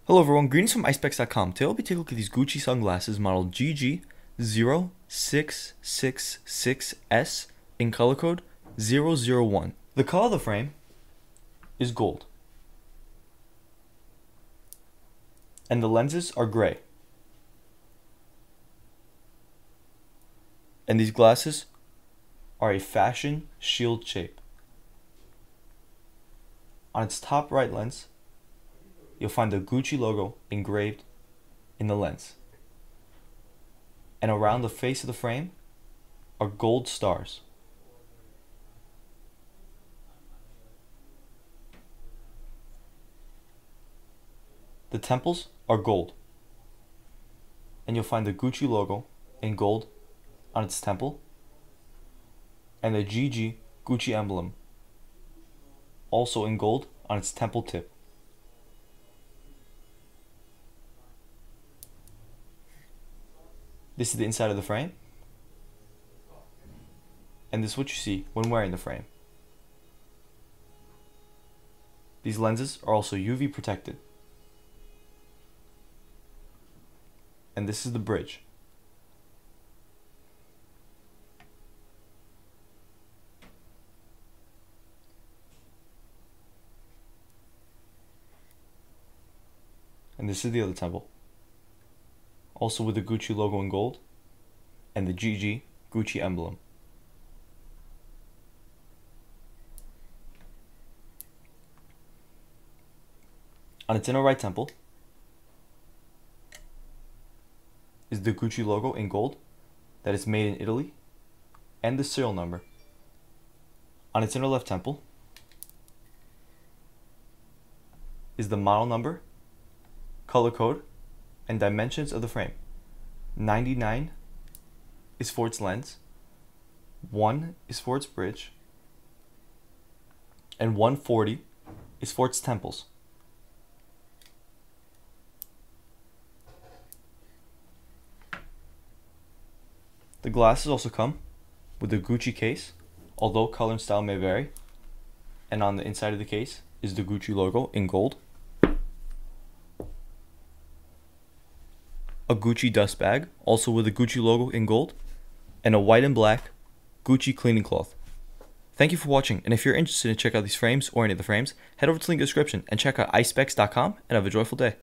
Hello everyone, greetings from Eyespecs.com. Today I'll be taking a look at these Gucci sunglasses model GG0666S in color code 001. The color of the frame is gold. And the lenses are gray. And these glasses are a fashion shield shape. On its top right lens, you'll find the Gucci logo engraved in the lens. And around the face of the frame are gold stars. The temples are gold. And you'll find the Gucci logo in gold on its temple and the GG Gucci emblem also in gold on its temple tip. This is the inside of the frame, and this is what you see when wearing the frame. These lenses are also UV protected. And this is the bridge. And this is the other temple, also with the Gucci logo in gold and the GG Gucci emblem. On its inner right temple is the Gucci logo in gold that is made in Italy and the serial number. On its inner left temple is the model number, color code, and dimensions of the frame. 99 is for its lens, 1 is for its bridge, and 140 is for its temples. The glasses also come with the Gucci case, although color and style may vary, and on the inside of the case is the Gucci logo in gold. A Gucci dust bag, also with the Gucci logo in gold, and a white and black Gucci cleaning cloth. Thank you for watching, and if you're interested in check out these frames or any of the frames, head over to the link in the description and check out Eyespecs.com and have a joyful day.